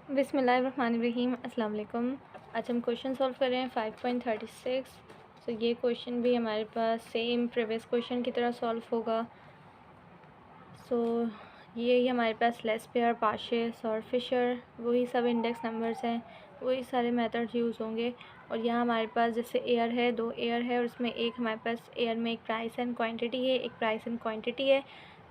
बिस्मिल्लाहिर्रहमानिर्रहीम, अस्सलाम वालेकुम। आज हम क्वेश्चन सॉल्व कर रहे हैं 5.36। तो ये क्वेश्चन भी हमारे पास सेम प्रीवियस क्वेश्चन की तरह सॉल्व होगा। सो ये ही हमारे पास लेस पेयर, पाशेस और फिशर, वही सब इंडेक्स नंबर्स हैं, वही सारे मेथड यूज़ होंगे। और यहाँ हमारे पास जैसे एयर है, 2 एयर है और उसमें एक हमारे पास एयर में एक प्राइस एंड क्वांटिटी है, एक प्राइस एंड क्वांटिटी है।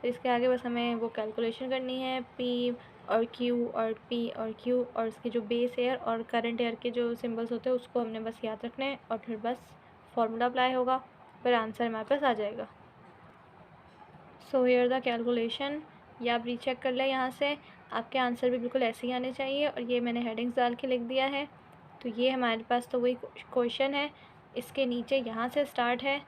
तो इसके आगे बस हमें वो कैलकुलेशन करनी है, पी और क्यू और पी और क्यू और उसकी जो बेस एयर और करंट एयर के जो सिंबल्स होते हैं उसको हमने बस याद रखना है और फिर बस फार्मूला अप्लाई होगा, फिर आंसर हमारे पास आ जाएगा। सो हियर द कैलकुलेशन, या आप रीचेक कर लें यहाँ से, आपके आंसर भी बिल्कुल ऐसे ही आने चाहिए। और ये मैंने हेडिंग्स डाल के लिख दिया है। तो ये हमारे पास तो वही क्वेश्चन है, इसके नीचे यहाँ से स्टार्ट है।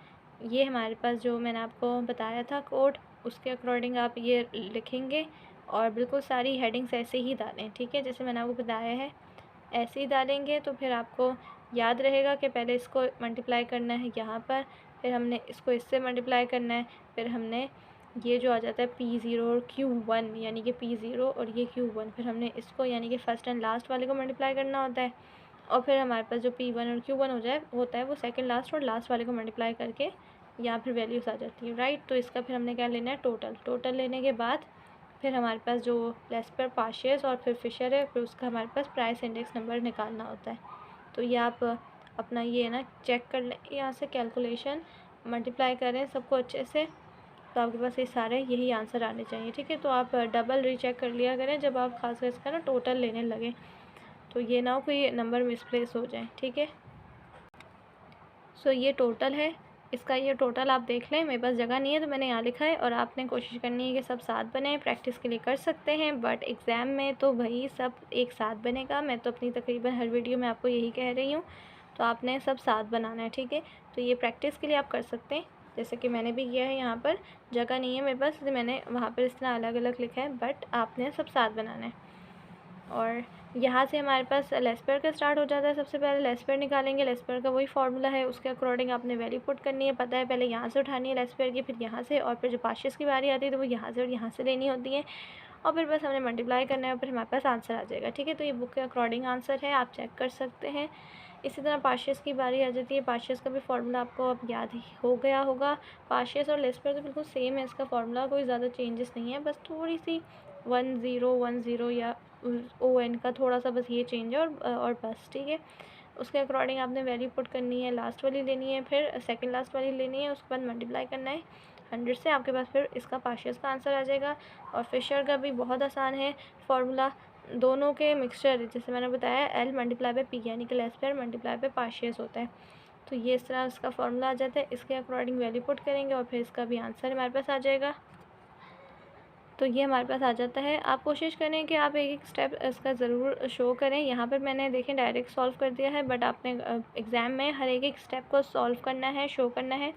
ये हमारे पास जो मैंने आपको बताया था कोड, उसके अकॉर्डिंग आप ये लिखेंगे और बिल्कुल सारी हेडिंग्स ऐसे ही डालें, ठीक है, जैसे मैंने आपको बताया है ऐसे ही डालेंगे। तो फिर आपको याद रहेगा कि पहले इसको मल्टीप्लाई करना है यहाँ पर, फिर हमने इसको इससे मल्टीप्लाई करना है, फिर हमने ये जो आ जाता है P0 और Q1, यानी कि P0 और ये Q1, फिर हमने इसको यानी कि फ़र्स्ट एंड लास्ट वाले को मल्टीप्लाई करना होता है। और फिर हमारे पास जो P1 और Q1 होता है वो सेकंड लास्ट और लास्ट वाले को मल्टीप्लाई करके यहाँ फिर वैल्यूज़ आ जाती है, राइट। तो इसका फिर हमने क्या लेना है, टोटल लेने के बाद फिर हमारे पास जो लेस पर पाशियस और फिर फिशर है, फिर उसका हमारे पास प्राइस इंडेक्स नंबर निकालना होता है। तो ये आप अपना ये ना चेक कर लें, यहाँ से कैलकुलेशन मल्टीप्लाई करें सबको अच्छे से, तो आपके पास ये सारे यही आंसर आने चाहिए, ठीक है। तो आप डबल रीचेक कर लिया करें जब आप खास कर इसका ना टोटल लेने लगें, तो ये ना हो कोई नंबर मिसप्लेस हो जाए, ठीक है। सो ये टोटल है, इसका ये टोटल आप देख लें। मेरे पास जगह नहीं है तो मैंने यहाँ लिखा है, और आपने कोशिश करनी है कि सब साथ बने। प्रैक्टिस के लिए कर सकते हैं बट एग्ज़ाम में तो वही सब एक साथ बनेगा। मैं तो अपनी तकरीबन हर वीडियो में आपको यही कह रही हूँ, तो आपने सब साथ बनाना है, ठीक है। तो ये प्रैक्टिस के लिए आप कर सकते हैं, जैसे कि मैंने भी किया है। यहाँ पर जगह नहीं है मेरे पास, इसलिए मैंने वहाँ पर इस तरह अलग अलग लिखा है, बट आपने सब साथ बनाना है। और यहाँ से हमारे पास लेस पेयर का स्टार्ट हो जाता है। सबसे पहले लेस पेयर निकालेंगे, लेस पेयर का वही फार्मूला है, उसके अकॉर्डिंग आपने वैल्यू पुट करनी है। पता है पहले यहाँ से उठानी है लेस पेयर की, फिर यहाँ से, और फिर जो पाशियस की बारी आती है तो वो यहाँ से और यहाँ से लेनी होती है, और फिर बस हमने मल्टीप्लाई करना है और फिर हमारे पास आंसर आ जाएगा, ठीक है। तो ये बुक के अकॉर्डिंग आंसर है, आप चेक कर सकते हैं। इसी तरह पाशियस की बारी आ जाती है, पाशियस का भी फार्मूला आपको अब याद ही हो गया होगा। पाशियस और लेस पेयर तो बिल्कुल सेम है, इसका फार्मूला कोई ज़्यादा चेंजेस नहीं है, बस थोड़ी सी 1010 या ON का थोड़ा सा बस ये चेंज है, और बस, ठीक है। उसके अकॉर्डिंग आपने वैल्यू पुट करनी है, लास्ट वाली लेनी है, फिर सेकंड लास्ट वाली लेनी है, उसके बाद मल्टीप्लाई करना है 100 से, आपके पास फिर इसका पाशियस का आंसर आ जाएगा। और फिशर का भी बहुत आसान है फार्मूला, दोनों के मिक्सचर, जैसे मैंने बताया L मल्टीप्लाई बाय P, यानी कि लेस पेयर मल्टीप्लाई बाय पाशियस होता है। तो ये इस तरह इसका फार्मूला आ जाता है, इसके अकॉर्डिंग वैल्यू पुट करेंगे और फिर इसका भी आंसर हमारे पास आ जाएगा। तो ये हमारे पास आ जाता है। आप कोशिश करें कि आप एक एक स्टेप इसका ज़रूर शो करें। यहाँ पर मैंने देखें डायरेक्ट सॉल्व कर दिया है, बट आपने एग्ज़ाम में हर एक एक स्टेप को सॉल्व करना है, शो करना है,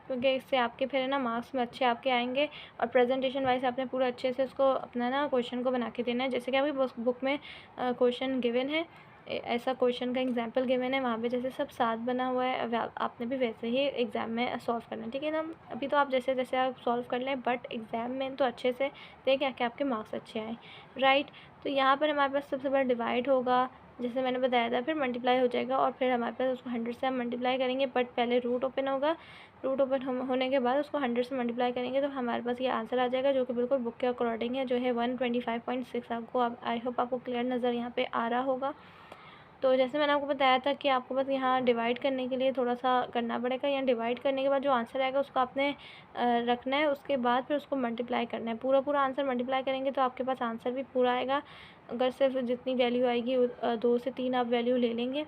क्योंकि इससे आपके फिर है ना मार्क्स में अच्छे आपके आएंगे। और प्रेजेंटेशन वाइज आपने पूरा अच्छे से उसको अपना ना क्वेश्चन को बना के देना है, जैसे कि आपकी बुक में क्वेश्चन गिवन है, ऐसा क्वेश्चन का एग्जांपल गिवन है, वहाँ पे जैसे सब साथ बना हुआ है, आपने भी वैसे ही एग्ज़ाम में सॉल्व करना है, ठीक है ना। अभी तो आप जैसे जैसे आप सॉल्व कर लें, बट एग्ज़ाम में तो अच्छे से देखें कि आपके मार्क्स अच्छे आएँ, राइट। तो यहाँ पर हमारे पास सबसे बड़ा डिवाइड होगा, जैसे मैंने बताया था, फिर मल्टीप्लाई हो जाएगा और फिर हमारे पास उसको 100 से हम मल्टीप्लाई करेंगे, बट पहले रूट ओपन होगा, रूट ओपन होने के बाद उसको 100 से मल्टीप्लाई करेंगे तो हमारे पास ये आंसर आ जाएगा, जो कि बिल्कुल बुक के अकॉर्डिंग है, जो है 125.6। आपको आई होप आपको क्लियर नज़र यहाँ पे आ रहा होगा। तो जैसे मैंने आपको बताया था कि आपको बस यहाँ डिवाइड करने के लिए थोड़ा सा करना पड़ेगा। यहाँ डिवाइड करने के बाद जो आंसर आएगा उसको आपने रखना है, उसके बाद फिर उसको मल्टीप्लाई करना है। पूरा आंसर मल्टीप्लाई करेंगे तो आपके पास आंसर भी पूरा आएगा। अगर सिर्फ जितनी वैल्यू आएगी 2 से 3 आप वैल्यू ले लेंगे,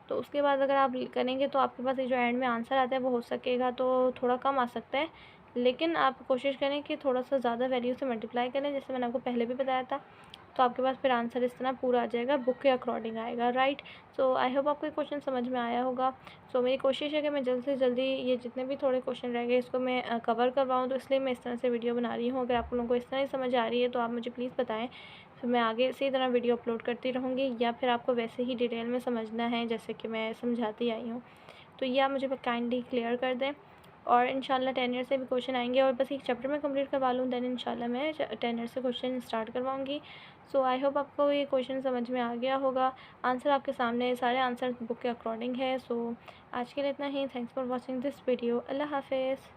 तो उसके बाद अगर आप करेंगे तो आपके पास ये जो एंड में आंसर आता है वो हो सकेगा तो थोड़ा कम आ सकता है, लेकिन आप कोशिश करें कि थोड़ा सा ज़्यादा वैल्यू से मल्टीप्लाई करें, जैसे मैंने आपको पहले भी बताया था। तो आपके पास फिर आंसर इस तरह पूरा आ जाएगा, बुक के अकॉर्डिंग आएगा, राइट। सो आई होप आपको ये क्वेश्चन समझ में आया होगा। सो मेरी कोशिश है कि मैं जल्द से जल्दी ये जितने भी थोड़े क्वेश्चन रह गए इसको मैं कवर करवाऊँ, तो इसलिए मैं इस तरह से वीडियो बना रही हूँ। अगर आप लोगों को इस तरह ही समझ आ रही है तो आप मुझे प्लीज़ बताएं, फिर मैं आगे इसी तरह वीडियो अपलोड करती रहूँगी, या फिर आपको वैसे ही डिटेल में समझना है जैसे कि मैं समझाती आई हूँ, तो ये आप मुझे काइंडली क्लियर कर दें। और इंशाल्लाह 10 ईयर से भी क्वेश्चन आएंगे, और बस एक चैप्टर में कंप्लीट करवा लूँ, देन इंशाल्लाह मैं 10 ईयर से क्वेश्चन स्टार्ट करवाऊँगी। सो आई होप आपको ये क्वेश्चन समझ में आ गया होगा। आंसर आपके सामने, सारे आंसर बुक के अकॉर्डिंग है। सो आज के लिए इतना ही। Thanks for watching this video. अल्लाह हाफिज़।